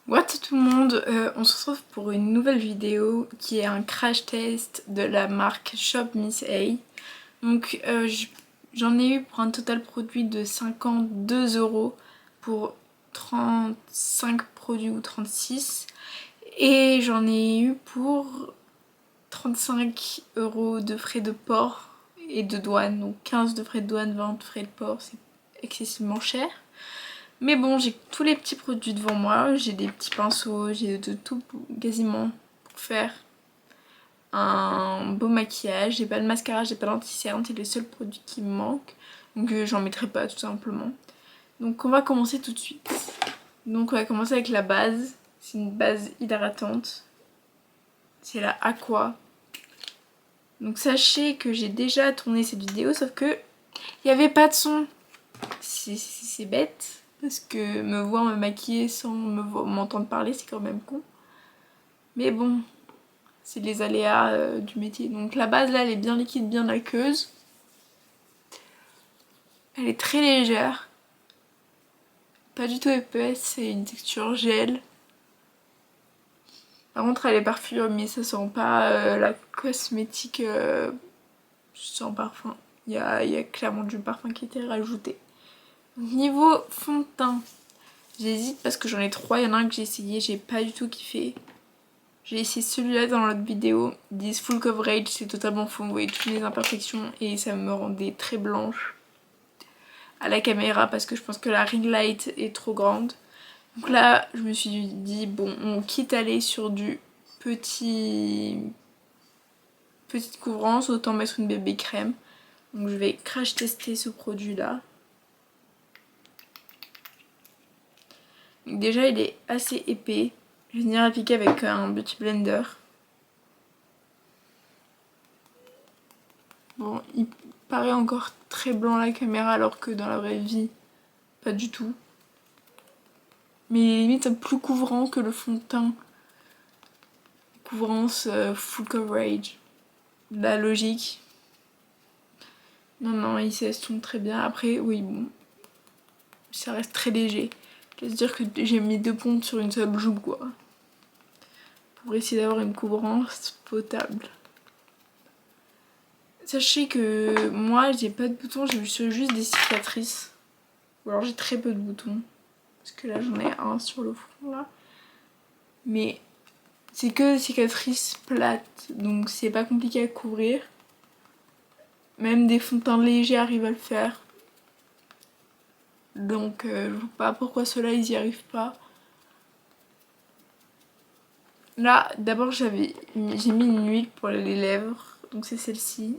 What's tout le monde, on se retrouve pour une nouvelle vidéo qui est un crash test de la marque Shop Miss A. Donc j'en ai eu pour un total produit de 52 € pour 35 produits ou 36. Et j'en ai eu pour 35 € de frais de port et de douane. Donc 15 de frais de douane, 20 de frais de port, c'est excessivement cher. Mais bon, j'ai tous les petits produits devant moi, j'ai des petits pinceaux, j'ai de tout quasiment pour faire un beau maquillage. J'ai pas de mascara, j'ai pas d'anti-cerne, c'est les seuls produits qui me manquent. Donc j'en mettrai pas tout simplement. Donc on va commencer tout de suite. Donc on va commencer avec la base. C'est une base hydratante. C'est la Aqua. Donc sachez que j'ai déjà tourné cette vidéo, sauf que il n'y avait pas de son. C'est bête. Parce que me voir me maquiller sans m'entendre parler, c'est quand même con. Mais bon, c'est les aléas du métier. Donc la base là, elle est bien liquide, bien aqueuse. Elle est très légère. Pas du tout épaisse, c'est une texture gel. Par contre, elle est parfumée, ça sent pas la cosmétique sans parfum. Il y a clairement du parfum qui a été rajouté. Niveau fond de teint, j'hésite parce que j'en ai trois. Il y en a un que j'ai essayé, j'ai pas du tout kiffé. J'ai essayé celui-là dans l'autre vidéo. Ils disent full coverage, c'est totalement faux. Vous voyez toutes les imperfections et ça me rendait très blanche à la caméra parce que je pense que la ring light est trop grande. Donc là, je me suis dit, bon, on quitte à aller sur du petite couvrance, autant mettre une bébé crème. Donc je vais crash tester ce produit-là. Déjà, il est assez épais. Je vais venir appliquer avec un beauty blender. Bon, il paraît encore très blanc à la caméra alors que dans la vraie vie, pas du tout. Mais il est limite plus couvrant que le fond de teint. Couvrance full coverage. La logique. Non, il s'estompe très bien. Après, oui, bon, ça reste très léger. Laisse dire que j'ai mis 2 pontes sur une seule joue, quoi. Pour essayer d'avoir une couvrance potable. Sachez que moi, j'ai pas de boutons, j'ai juste des cicatrices. Ou alors j'ai très peu de boutons. Parce que là, j'en ai un sur le front, là. Mais c'est que des cicatrices plates, donc c'est pas compliqué à couvrir. Même des fonds de teint légers arrivent à le faire. Donc je vois pas pourquoi ceux-là ils y arrivent pas. Là d'abord j'ai mis une huile pour les lèvres, donc c'est celle-ci.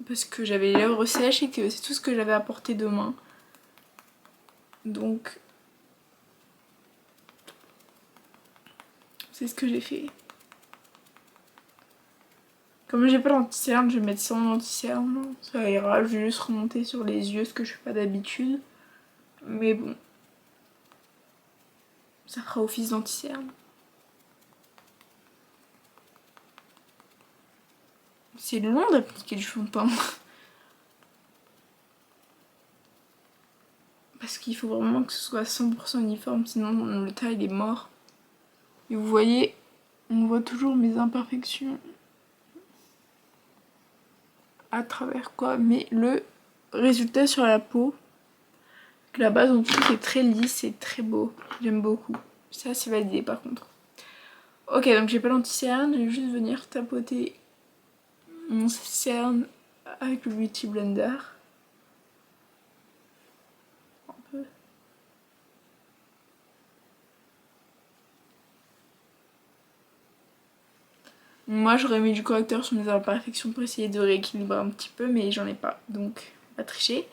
Parce que j'avais les lèvres sèches et que c'est tout ce que j'avais à portée de main. Donc c'est ce que j'ai fait. Comme j'ai pas d'anti-cerne, je vais mettre sans anti-cerne. Ça ira, je vais juste remonter sur les yeux, ce que je fais pas d'habitude. Mais bon. Ça fera office d'anti-cerne. C'est long d'appliquer du fond de teint. Parce qu'il faut vraiment que ce soit 100% uniforme, sinon le teint il est mort. Et vous voyez, on voit toujours mes imperfections à travers quoi. Mais le résultat sur la peau, que la base en tout est très lisse et très beau. J'aime beaucoup. Ça c'est validé par contre. Ok, donc j'ai pas l'anti-cerne, je vais juste venir tapoter mon cerne avec le Beauty Blender. Un peu. Moi j'aurais mis du correcteur sur mes imperfections pour essayer de rééquilibrer un petit peu, mais j'en ai pas, donc on va tricher.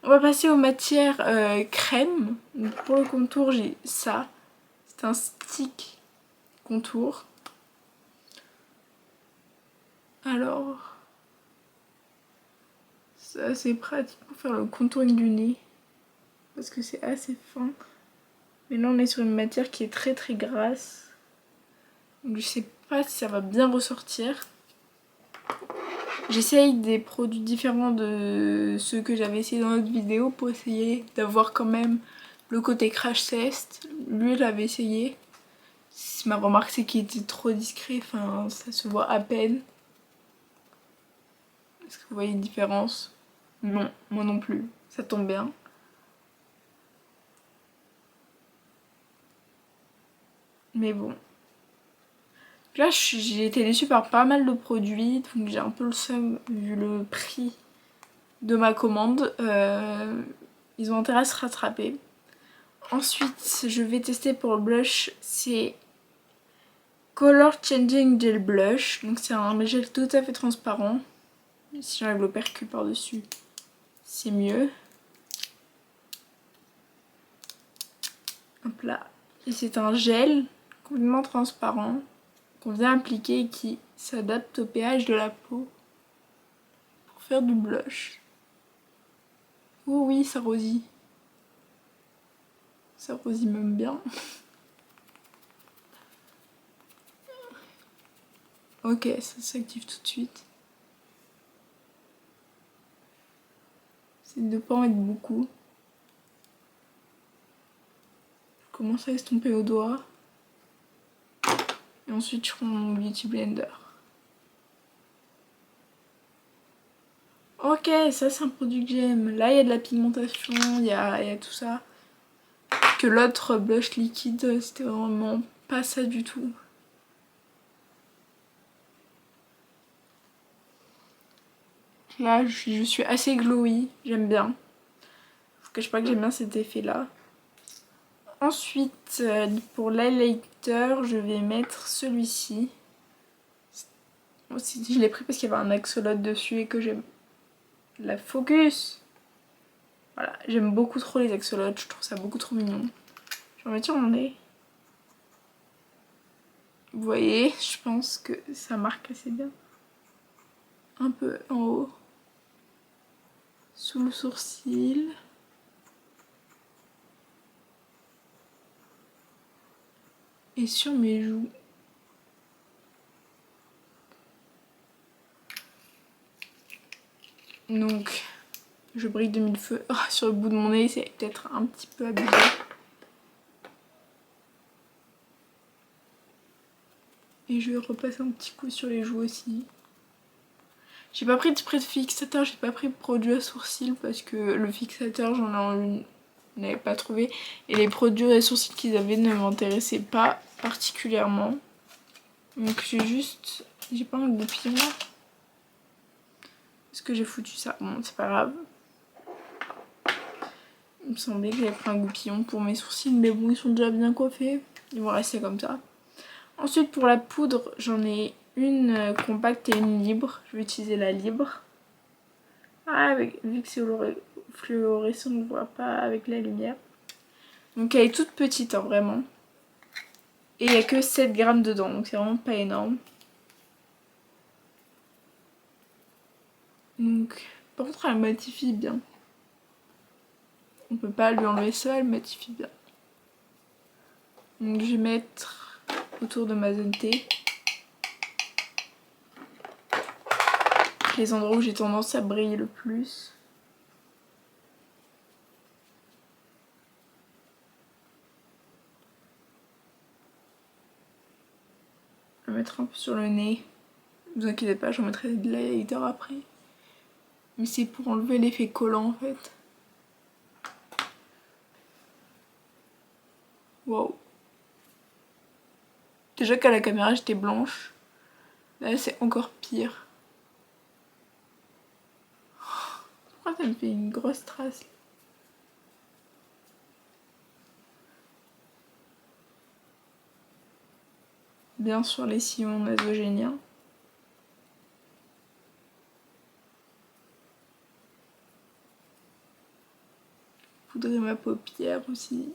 On va passer aux matières crème. Donc pour le contour j'ai ça, c'est un stick contour. Alors c'est assez pratique pour faire le contouring du nez, parce que c'est assez fin. Mais là on est sur une matière qui est très très grasse, donc je sais pas si ça va bien ressortir. J'essaye des produits différents de ceux que j'avais essayé dans l'autre vidéo pour essayer d'avoir quand même le côté crash test. Lui, il avait essayé. Ma remarque, c'est qu'il était trop discret, enfin, ça se voit à peine. Est-ce que vous voyez une différence? Non, moi non plus. Ça tombe bien. Mais bon. Là, j'ai été déçue par pas mal de produits, donc j'ai un peu le seum vu le prix de ma commande. Ils ont intérêt à se rattraper. Ensuite, je vais tester pour le blush, c'est Color Changing Gel Blush. Donc c'est un gel tout à fait transparent. Si j'enlève le percu par-dessus, c'est mieux. Hop là. Et c'est un gel complètement transparent qu'on vient appliquer et qui s'adapte au pH de la peau pour faire du blush. Oh oui, ça rosit. Ça rosit même bien. Ok, ça s'active tout de suite. C'est de pas en mettre beaucoup. Je commence à estomper au doigt. Et ensuite, je prends mon Beauty Blender. Ok, ça c'est un produit que j'aime. Là, il y a de la pigmentation, il y a tout ça. Que l'autre blush liquide, c'était vraiment pas ça du tout. Là, je suis assez glowy, j'aime bien. Je vous cache pas que j'aime bien cet effet-là. Ensuite, pour l'highlighter, je vais mettre celui-ci. Je l'ai pris parce qu'il y avait un axolote dessus et que j'aime. La focus! Voilà, j'aime beaucoup trop les axolotes, je trouve ça beaucoup trop mignon. Je vais en mettre sur mon nez. Vous voyez, je pense que ça marque assez bien. Un peu en haut. Sous le sourcil. Et sur mes joues. Donc, je brille de mille feux. Oh, sur le bout de mon nez, c'est peut-être un petit peu abusé. Et je vais repasser un petit coup sur les joues aussi. J'ai pas pris de spray de fixateur, j'ai pas pris de produit à sourcils parce que le fixateur, j'en avais pas trouvé. Et les produits à sourcils qu'ils avaient ne m'intéressaient pas particulièrement. Donc j'ai pas un goupillon là. Est-ce que j'ai foutu ça? Bon, c'est pas grave. Il me semblait que j'avais pris un goupillon pour mes sourcils, mais bon, ils sont déjà bien coiffés. Ils vont rester comme ça. Ensuite, pour la poudre, j'en ai une compacte et une libre. Je vais utiliser la libre. Ah, vu que c'est fluorescent, on ne voit pas avec la lumière. Donc elle est toute petite, hein, vraiment. Et il n'y a que 7 grammes dedans, donc c'est vraiment pas énorme. Donc, par contre, elle matifie bien. On peut pas lui enlever ça, elle matifie bien. Donc je vais mettre autour de ma zone T. Les endroits où j'ai tendance à briller le plus. Je vais mettre un peu sur le nez. Ne vous inquiétez pas, j'en mettrai de l'highlighter après. Mais c'est pour enlever l'effet collant en fait. Wow. Déjà qu'à la caméra j'étais blanche. Là c'est encore pire. Pourquoi ça me fait une grosse trace là? Bien sûr les sillons nasogéniens. Poudrer ma paupière aussi.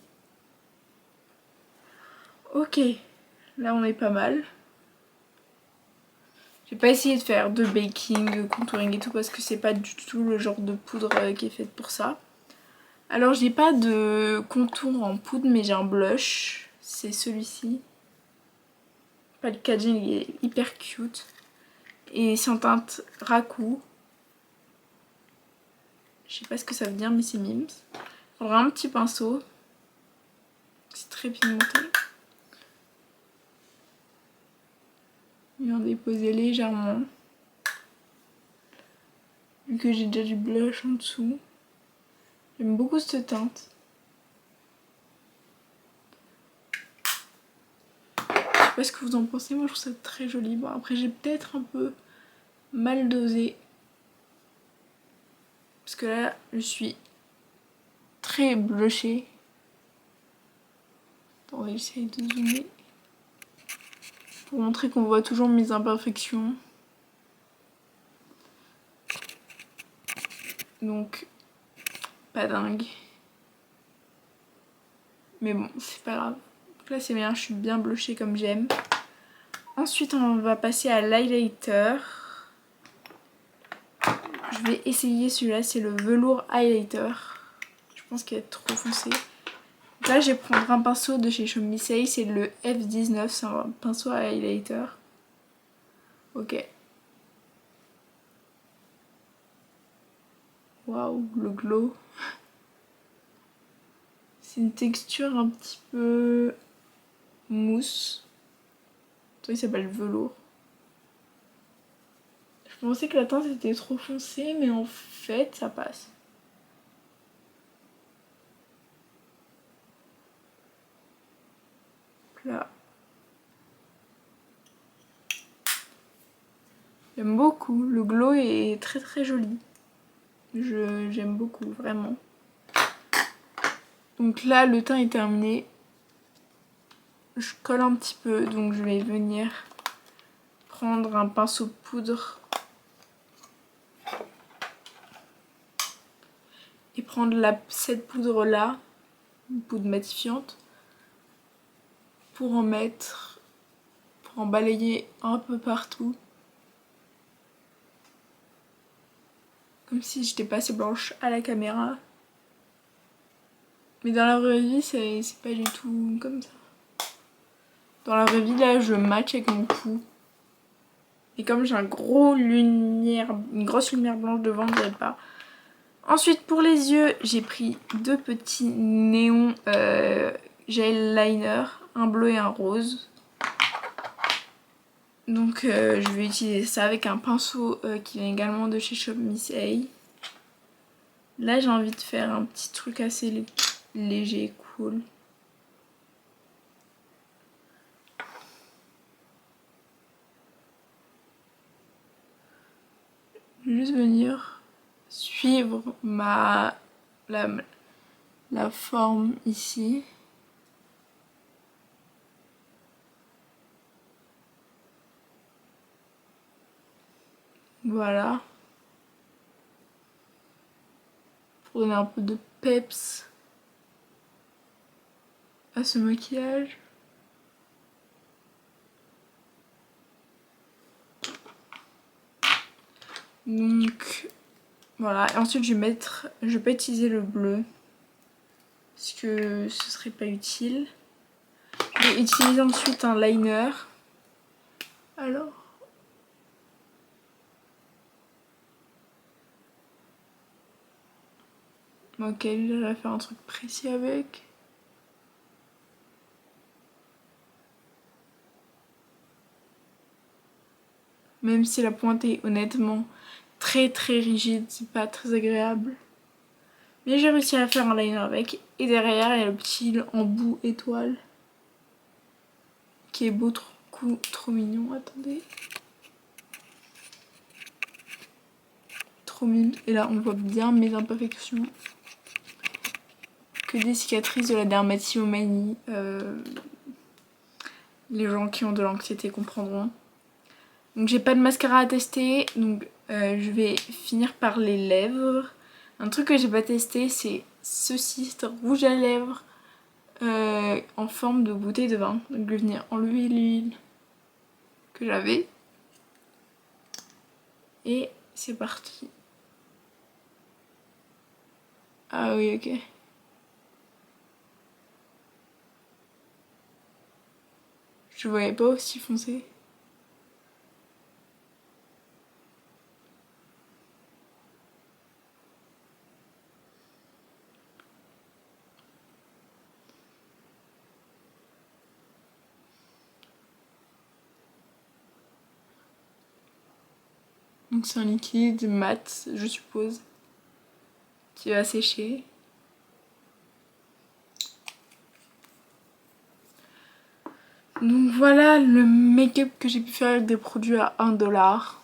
Ok, là on est pas mal. J'ai pas essayé de faire de baking, de contouring et tout parce que c'est pas du tout le genre de poudre qui est faite pour ça. Alors j'ai pas de contour en poudre mais j'ai un blush, c'est celui-ci. Le packaging il est hyper cute. Et c'est en teinte Raku. Je sais pas ce que ça veut dire mais c'est Mims. Il faudra un petit pinceau. très pigmenté. Et en déposer légèrement. Vu que j'ai déjà du blush en dessous. J'aime beaucoup cette teinte. Je sais pas ce que vous en pensez, moi je trouve ça très joli. Bon après j'ai peut-être un peu mal dosé. Parce que là je suis très blushée. On va essayer de zoomer. Pour montrer qu'on voit toujours mes imperfections. Donc pas dingue. Mais bon, c'est pas grave. Donc là c'est bien, je suis bien blushée comme j'aime. Ensuite on va passer à l'highlighter. Je vais essayer celui-là, c'est le velours highlighter. Je pense qu'il va être trop foncé. Donc là je vais prendre un pinceau de chez Shop Miss A, c'est le F19, c'est un pinceau à highlighter. Ok. Waouh, le glow. C'est une texture un petit peu mousse. Ça, il s'appelle velours. Je pensais que la teinte était trop foncée, mais en fait, ça passe. Là. J'aime beaucoup. Le glow est très très joli. J'aime beaucoup, vraiment. Donc là, le teint est terminé. Je colle un petit peu, donc je vais venir prendre un pinceau de poudre et prendre cette poudre là, une poudre matifiante, pour en balayer un peu partout, comme si j'étais pas assez blanche à la caméra. Mais dans la vraie vie, c'est pas du tout comme ça. Dans la vraie vie, là, je match avec mon cou. Et comme j'ai une grosse lumière blanche devant, je dirais pas. Ensuite, pour les yeux, j'ai pris deux petits néons gel liner, un bleu et un rose. Donc, je vais utiliser ça avec un pinceau qui vient également de chez Shop Miss A. Là, j'ai envie de faire un petit truc assez léger, cool. Je vais juste venir suivre la forme ici. Voilà. Pour donner un peu de peps à ce maquillage. Donc voilà, et ensuite je vais pas utiliser le bleu parce que ce serait pas utile. Je vais utiliser ensuite un liner. Alors, ok, je vais faire un truc précis avec. Même si la pointe est honnêtement très très rigide, c'est pas très agréable. Mais j'ai réussi à faire un liner avec. Et derrière, il y a le petit embout étoile. Qui est beau, trop mignon. Attendez. Trop mignon. Et là, on voit bien mes imperfections. Que des cicatrices de la dermatomanie. Les gens qui ont de l'anxiété comprendront. Donc j'ai pas de mascara à tester. Donc je vais finir par les lèvres. Un truc que j'ai pas testé, c'est ceci, c'est un rouge à lèvres en forme de bouteille de vin. Donc je vais venir enlever l'huile que j'avais. Et c'est parti. Ah oui, ok. Je voyais pas aussi foncé. Donc c'est un liquide mat, je suppose, qui va sécher. Donc voilà le make-up que j'ai pu faire avec des produits à 1 $.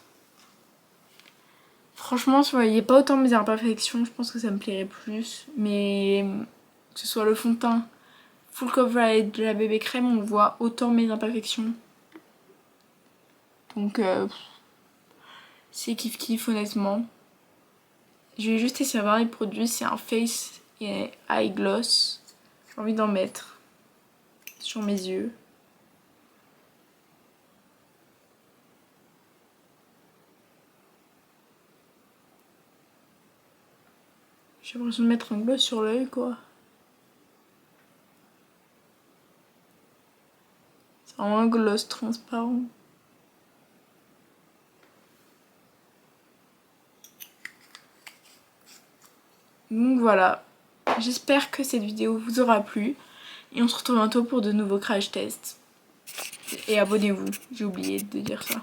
Franchement, si vous voyez pas autant mes imperfections, je pense que ça me plairait plus. Mais que ce soit le fond de teint full coverage de la bébé crème, on voit autant mes imperfections. Donc c'est kiff kiff honnêtement. Je vais juste essayer d'avoir les produits, c'est un face et eye gloss. J'ai envie d'en mettre sur mes yeux. J'ai l'impression de mettre un gloss sur l'œil quoi. C'est vraiment un gloss transparent. Donc voilà, j'espère que cette vidéo vous aura plu. Et on se retrouve bientôt pour de nouveaux crash tests. Et abonnez-vous, j'ai oublié de dire ça.